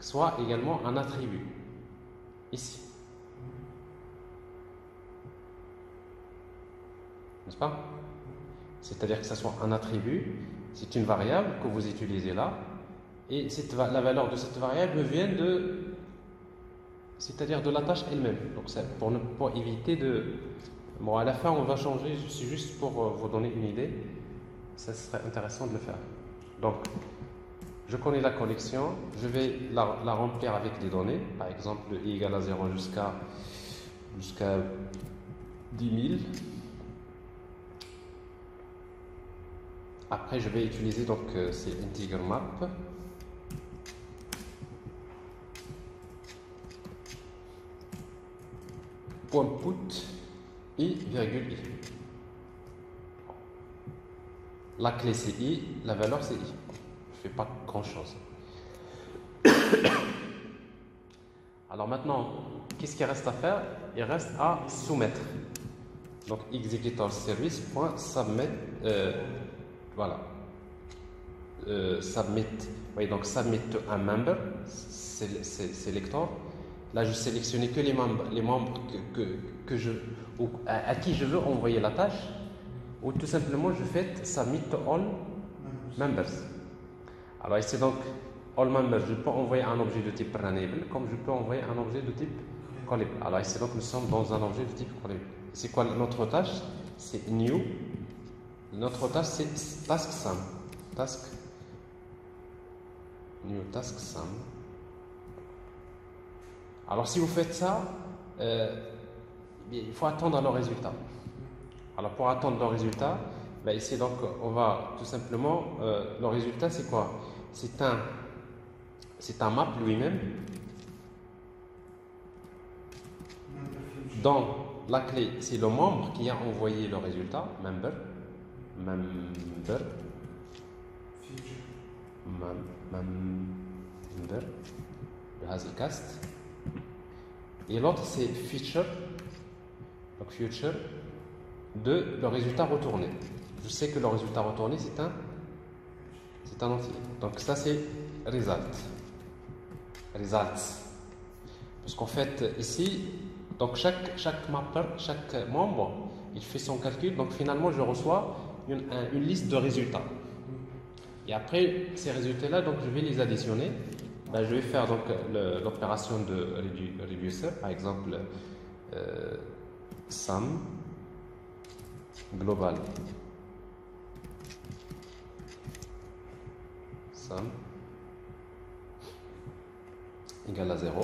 soit également un attribut ici, n'est-ce pas? C'est-à-dire que ce soit un attribut, c'est une variable que vous utilisez là, et la valeur de cette variable vient c'est-à-dire de la tâche elle-même. Donc pour éviter de... Bon, à la fin on va changer, c'est juste pour vous donner une idée, ça serait intéressant de le faire. Donc je connais la collection, je vais la remplir avec des données, par exemple de i égale à 0 jusqu'à 10 000. Après je vais utiliser donc c'est integer map point put i virgule i. La clé c'est i, la valeur c'est i. Je ne fais pas grand chose. Alors maintenant, qu'est-ce qu'il reste à faire? Il reste à soumettre. Donc executor service.submit, voilà. Submit, oui, donc submit to un member, c'est selector. Là, je sélectionne que les membres à qui je veux envoyer la tâche, ou tout simplement je fais submit to all members. Alors ici donc all members, je peux envoyer un objet de type runnable comme je peux envoyer un objet de type callable. Alors ici donc nous sommes dans un objet de type callable. C'est quoi notre tâche? C'est new. Notre tâche c'est task sum. New task sum. Alors si vous faites ça, il faut attendre le résultat. Alors pour attendre le résultat, ben ici donc on va tout simplement, le résultat c'est quoi? C'est un map lui-même dont la clé, c'est le membre qui a envoyé le résultat, member, member, member, le Hazelcast. Et l'autre, c'est feature, donc future, de le résultat retourné. Je sais que le résultat retourné, c'est un entier. Donc ça, c'est result. Results. Parce qu'en fait, ici, donc chaque mapper, chaque membre, il fait son calcul. Donc finalement, je reçois une liste de résultats. Et après ces résultats-là, donc je vais les additionner. Ben, je vais faire donc l'opération de reducer, par exemple, sum global. Sum égale à 0.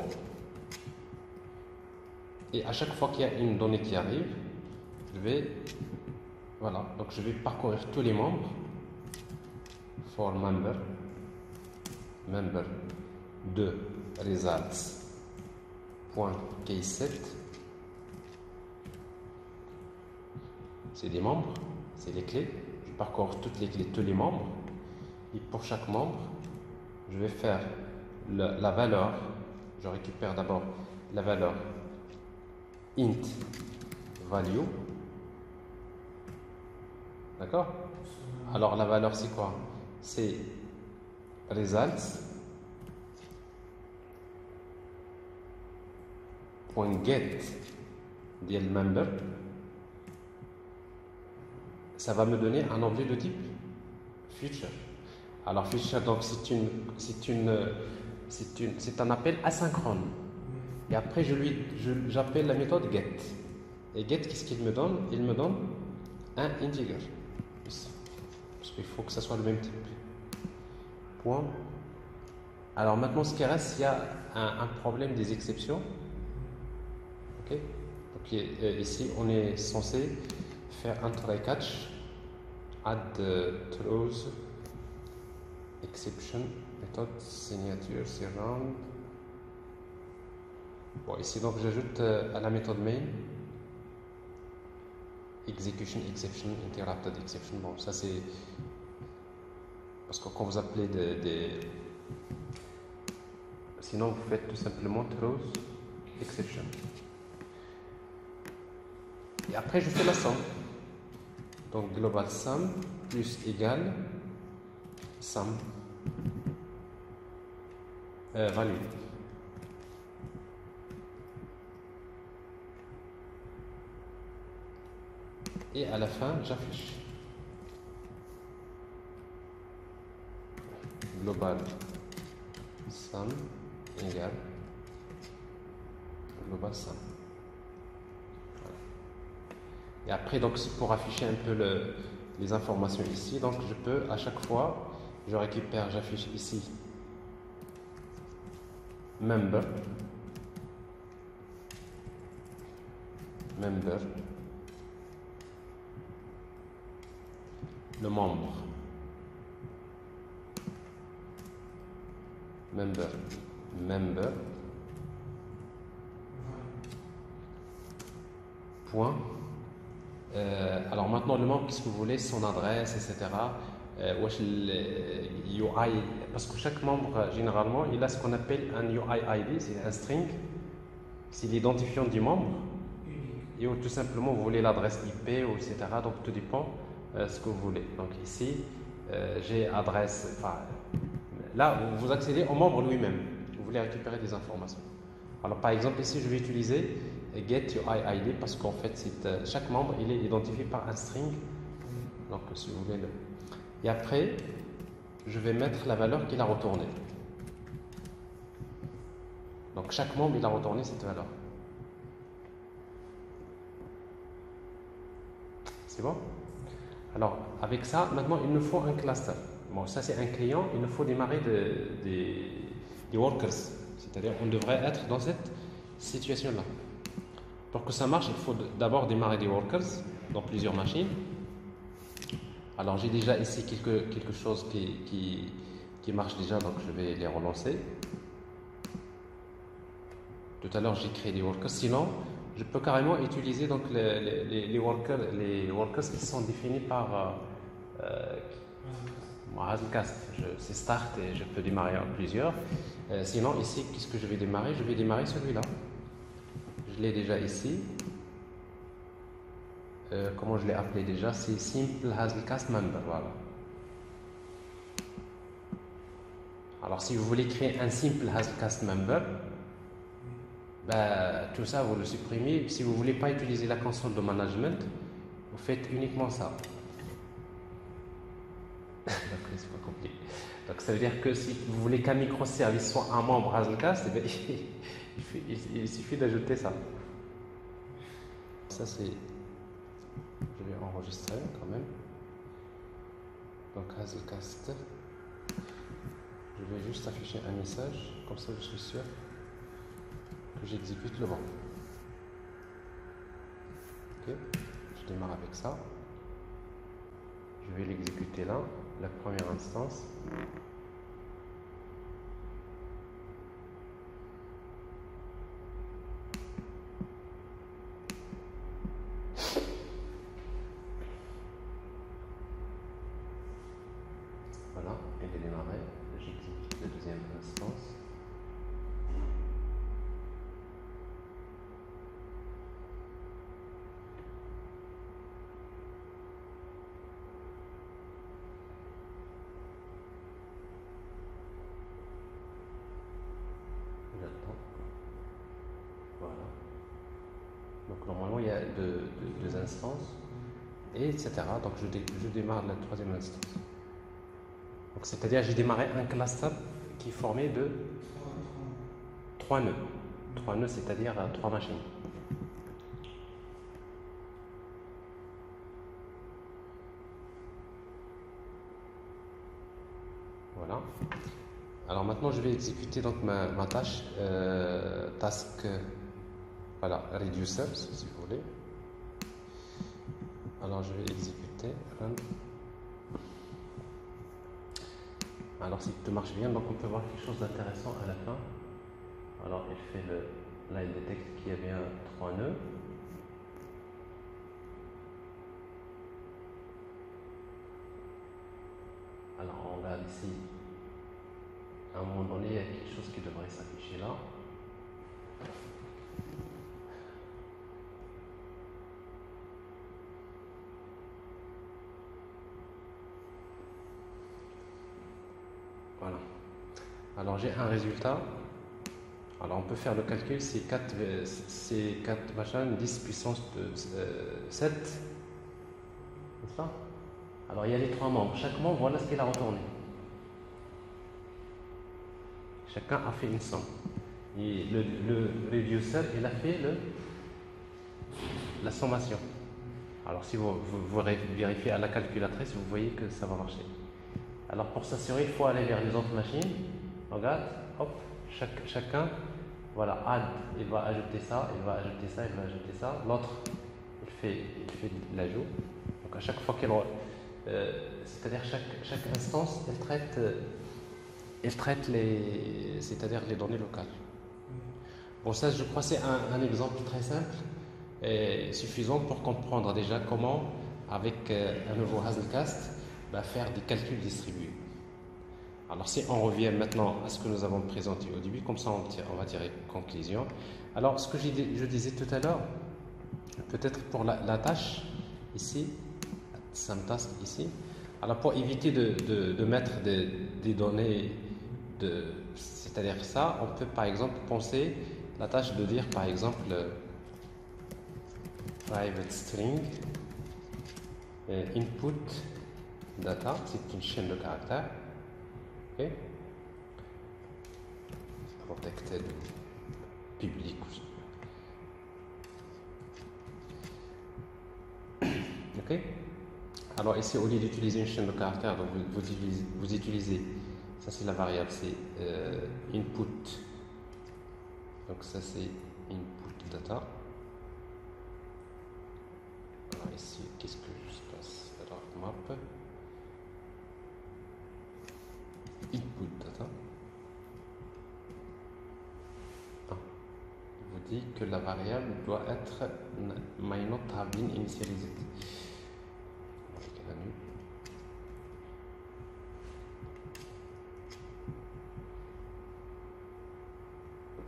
Et à chaque fois qu'il y a une donnée qui arrive, je vais parcourir tous les membres. For member de results.case7, c'est des membres, c'est les clés. Je parcours toutes les clés, tous les membres. Et pour chaque membre, je vais faire la valeur. Je récupère d'abord la valeur int value. D'accord? Alors la valeur c'est quoi? C'est results.get del member. Ça va me donner un objet de type feature. Alors feature, donc c'est un appel asynchrone. Et après j'appelle la méthode get. Et get, qu'est-ce qu'il me donne? Il me donne un integer. Parce qu'il faut que ça soit le même type. Point. Alors maintenant, ce qui reste, il y a un problème des exceptions. Ok. Donc ici, on est censé faire un try catch, add throws exception, méthode signature surround. Bon, ici donc j'ajoute à la méthode main execution exception, interrupted exception. Bon, ça c'est parce que quand vous appelez sinon vous faites tout simplement throws exception. Et après je fais la somme. Donc global sum plus égal sum value. Et à la fin, j'affiche global sum égale global sum. Voilà. Et après, donc, pour afficher un peu les informations ici, donc je peux à chaque fois, je récupère, j'affiche ici member, le membre, member, point. Alors maintenant le membre, qu'est-ce que vous voulez, son adresse, etc. UI, parce que chaque membre généralement il a ce qu'on appelle un UI ID, c'est un string, c'est l'identifiant du membre. Et tout simplement vous voulez l'adresse IP ou etc. Donc tout dépend ce que vous voulez. Donc ici j'ai adresse, enfin là vous accédez au membre lui-même, vous voulez récupérer des informations. Alors par exemple ici je vais utiliser get UI ID parce qu'en fait chaque membre il est identifié par un string. Donc si vous voulez et après je vais mettre la valeur qu'il a retournée. Donc chaque membre il a retourné cette valeur. C'est bon? Alors, avec ça, maintenant, il nous faut un cluster. Bon, ça, c'est un client. Il nous faut démarrer des workers. C'est-à-dire, on devrait être dans cette situation-là. Pour que ça marche, il faut d'abord démarrer des workers dans plusieurs machines. Alors, j'ai déjà ici quelque chose qui marche déjà, donc je vais les relancer. Tout à l'heure, j'ai créé des workers. Sinon, je peux carrément utiliser donc les workers qui sont définis par Hazelcast. C'est start et je peux démarrer en plusieurs. Sinon, ici, qu'est-ce que je vais démarrer? Je vais démarrer celui-là. Je l'ai déjà ici. Comment je l'ai appelé déjà? C'est Simple Hazelcast Member. Voilà. Alors, si vous voulez créer un Simple Hazelcast Member, bah, tout ça, vous le supprimez. Si vous ne voulez pas utiliser la console de management, vous faites uniquement ça. C'est pas compliqué. Donc, ça veut dire que si vous voulez qu'un microservice soit un membre Hazelcast, eh bien, il suffit d'ajouter ça. Ça, c'est. Je vais enregistrer quand même. Donc, Hazelcast. Je vais juste afficher un message, comme ça je suis sûr que j'exécute le bon. Ok, je démarre avec ça. Je vais l'exécuter là, la première instance. Voilà, elle est démarrée. J'exécute la deuxième instance. J'attends. Voilà. Donc normalement il y a deux instances, et etc. Donc je démarre la troisième instance. Donc c'est-à-dire j'ai démarré un cluster qui est formé de 3 nœuds. 3 nœuds, c'est-à-dire 3 machines. Voilà. Alors maintenant je vais exécuter donc ma tâche task voilà, reducer si vous voulez. Alors je vais exécuter run. Alors si tout marche bien, donc on peut voir quelque chose d'intéressant à la fin. Alors il fait là il détecte qu'il y a bien 3 nœuds. Alors on regarde ici, à un moment donné il y a quelque chose qui devrait s'afficher là. Voilà. Alors j'ai un résultat. Alors on peut faire le calcul, c'est 4 machins, 10 puissance de 7. N'est-ce pas? Alors il y a les 3 membres. Chaque membre, voilà ce qu'il a retourné. Chacun a fait une somme. Et le reducer, il a fait la sommation. Alors si vous vérifiez à la calculatrice, vous voyez que ça va marcher. Alors pour s'assurer, il faut aller vers les autres machines. Regarde, hop, chacun, voilà, add, il va ajouter ça, il va ajouter ça, il va ajouter ça. L'autre, il fait l'ajout. Donc à chaque fois qu'elle... c'est-à-dire chaque instance, elle traite c'est-à-dire les données locales. Bon, ça, je crois, c'est un exemple très simple et suffisant pour comprendre déjà comment, avec un nouveau Hazelcast, faire des calculs distribués. Alors, si on revient maintenant à ce que nous avons présenté au début, comme ça, on va tirer conclusion. Alors, ce que je disais tout à l'heure, peut-être pour la tâche ici, SumTask ici. Alors, pour éviter de mettre des données, c'est-à-dire ça, on peut par exemple penser la tâche de dire par exemple private string input data, c'est une chaîne de caractères. Ok, protected public. Ok. Alors ici, au lieu d'utiliser une chaîne de caractères, donc vous utilisez, ça c'est la variable, c'est input. Donc ça c'est input data. Alors ici, qu'est-ce que je passe? Alors map input data. vous dit que la variable doit être may not have been initialized.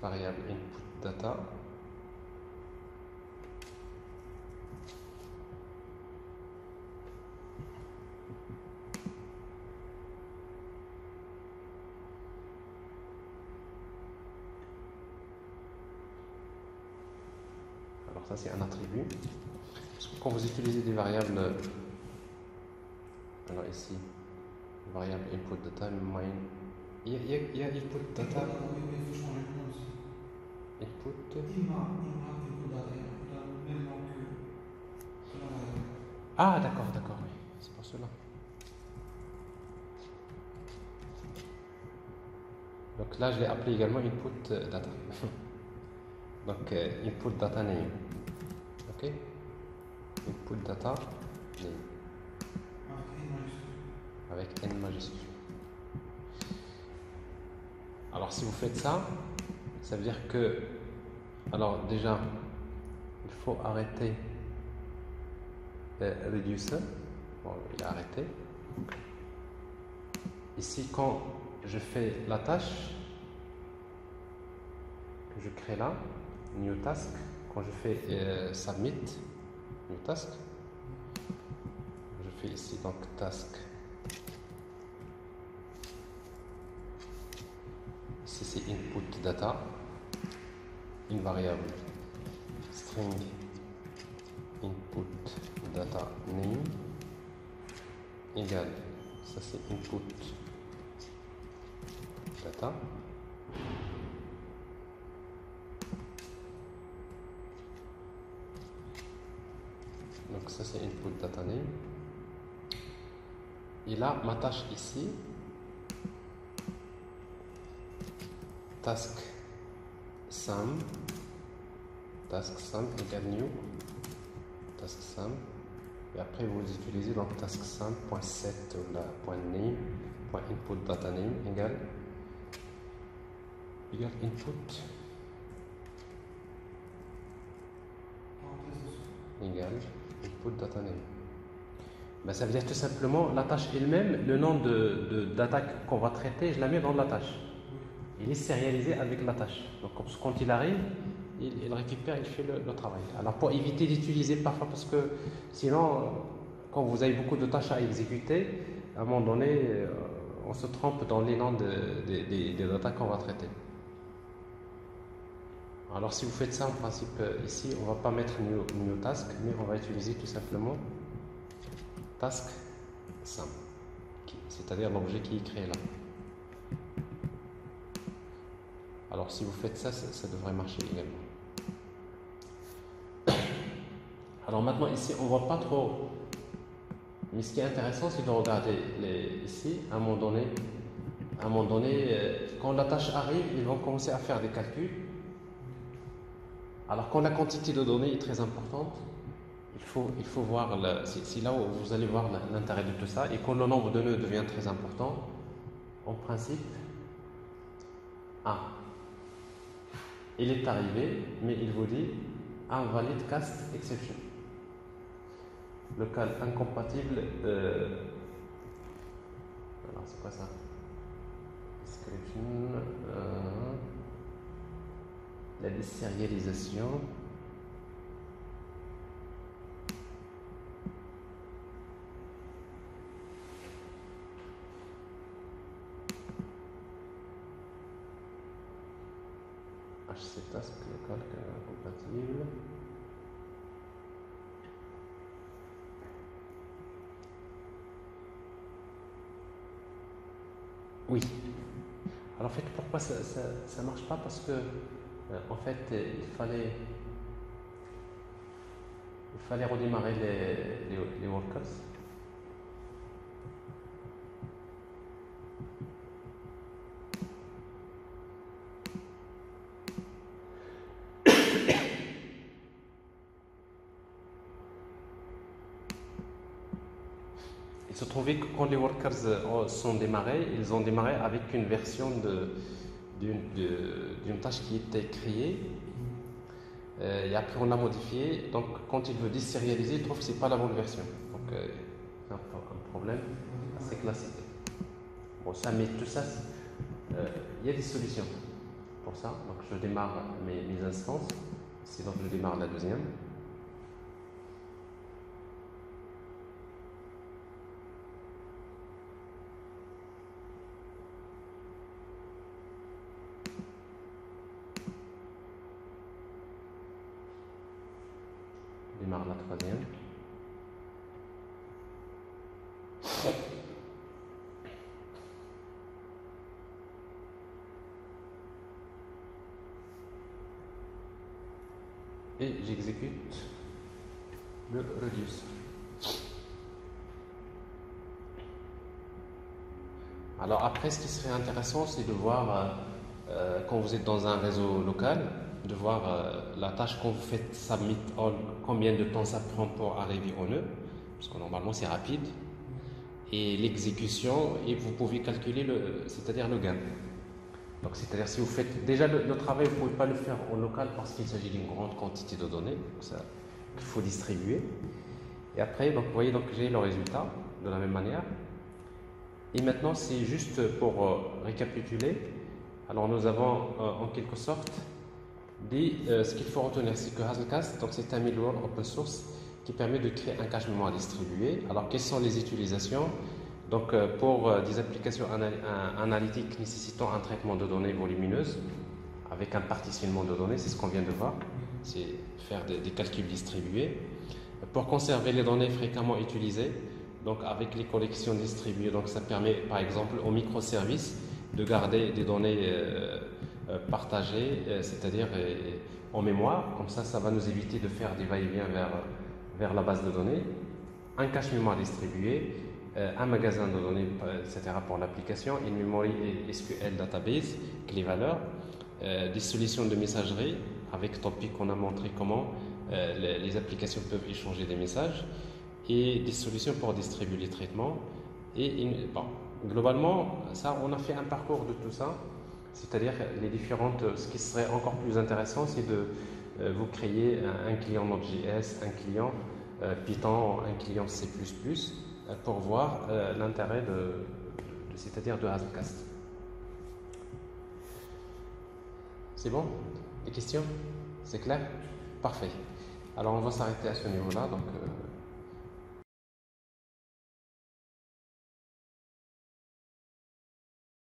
Variable input data. Alors ça c'est un attribut. Parce que quand vous utilisez des variables, alors ici, variable input data, il y a input data. Input. Ah d'accord, oui, c'est pour cela. Donc là je l'ai appelé également input data. Donc input data name. Ok. Input data name. Avec N majuscule. Alors si vous faites ça, ça veut dire que, alors déjà, il faut arrêter reducer. Bon, il a arrêté. Ici, quand je fais la tâche que je crée là, new task, quand je fais submit, new task, je fais ici donc task. Ici c'est input data, une variable string input data name égale, ça c'est input data. Donc ça c'est input data name. Et là ma tâche ici, task sum égale new task sum, et après vous utilisez donc task sum.set ou la .name.input data name égale input égale input data name. Ben, ça veut dire tout simplement la tâche elle-même, le nom d'attaque qu'on va traiter, je la mets dans la tâche. Il est sérialisé avec la tâche. Donc quand il arrive, il récupère, il fait le travail. Alors pour éviter d'utiliser parfois, parce que sinon, quand vous avez beaucoup de tâches à exécuter, à un moment donné, on se trompe dans les noms des attaques qu'on va traiter. Alors si vous faites ça en principe ici, on ne va pas mettre new task, mais on va utiliser tout simplement task sum, c'est-à-dire l'objet qui est créé là. Alors si vous faites ça, ça devrait marcher également. Alors maintenant ici, on ne voit pas trop, mais ce qui est intéressant, c'est de regarder ici, à un moment donné, quand la tâche arrive, ils vont commencer à faire des calculs. Alors quand la quantité de données est très importante, il faut voir, c'est là où vous allez voir l'intérêt de tout ça, et quand le nombre de nœuds devient très important, en principe, il est arrivé, mais il vous dit invalid cast exception. Local incompatible. Alors c'est quoi ça? Description. La désérialisation. HC task local incompatible. Oui. Alors en fait, pourquoi ça ne marche pas? Parce que en fait, il fallait redémarrer les workers. Il se trouvait que quand les workers sont démarrés, ils ont démarré avec une version d'une tâche qui était créée Et après, on l'a modifié. Donc, quand il veut désérialiser, il trouve que ce n'est pas la bonne version. Donc, c'est un problème assez classique. Bon, ça, mais tout ça, il y a des solutions pour ça. Donc, je démarre mes instances. C'est donc je démarre la deuxième. Je démarre la troisième. Et j'exécute le reduce. Alors après, ce qui serait intéressant, c'est de voir, quand vous êtes dans un réseau local, de voir la tâche quand vous faites submit all, combien de temps ça prend pour arriver au nœud, parce que normalement c'est rapide, et l'exécution, et vous pouvez calculer c'est-à-dire le gain. Donc c'est-à-dire si vous faites déjà le travail, vous ne pouvez pas le faire en local parce qu'il s'agit d'une grande quantité de données qu'il faut distribuer. Et après, donc, vous voyez, donc j'ai le résultat de la même manière. Et maintenant, c'est juste pour récapituler. Alors nous avons en quelque sorte ce qu'il faut retenir, c'est que Hazelcast, donc c'est un middleware open source qui permet de créer un cache mémoire distribué. Alors quelles sont les utilisations? Donc pour des applications analytiques nécessitant un traitement de données volumineuses avec un partitionnement de données, c'est ce qu'on vient de voir, c'est faire des calculs distribués. Pour conserver les données fréquemment utilisées, donc avec les collections distribuées, donc ça permet par exemple aux microservices de garder des données partagées, c'est-à-dire en mémoire, comme ça va nous éviter de faire des va-et-vient vers la base de données, un cache mémoire distribué, un magasin de données, etc. pour l'application, une memory SQL database, clé valeur, des solutions de messagerie, avec Topic on a montré comment les applications peuvent échanger des messages, et des solutions pour distribuer les traitements. Et bon, globalement, ça, on a fait un parcours de tout ça, c'est-à-dire les différentes. Ce qui serait encore plus intéressant, c'est de vous créer un client Node.js, un client Python, un client C++, pour voir l'intérêt c'est-à-dire de Hazelcast. C'est bon? Des questions? C'est clair? Parfait. Alors on va s'arrêter à ce niveau-là. Donc,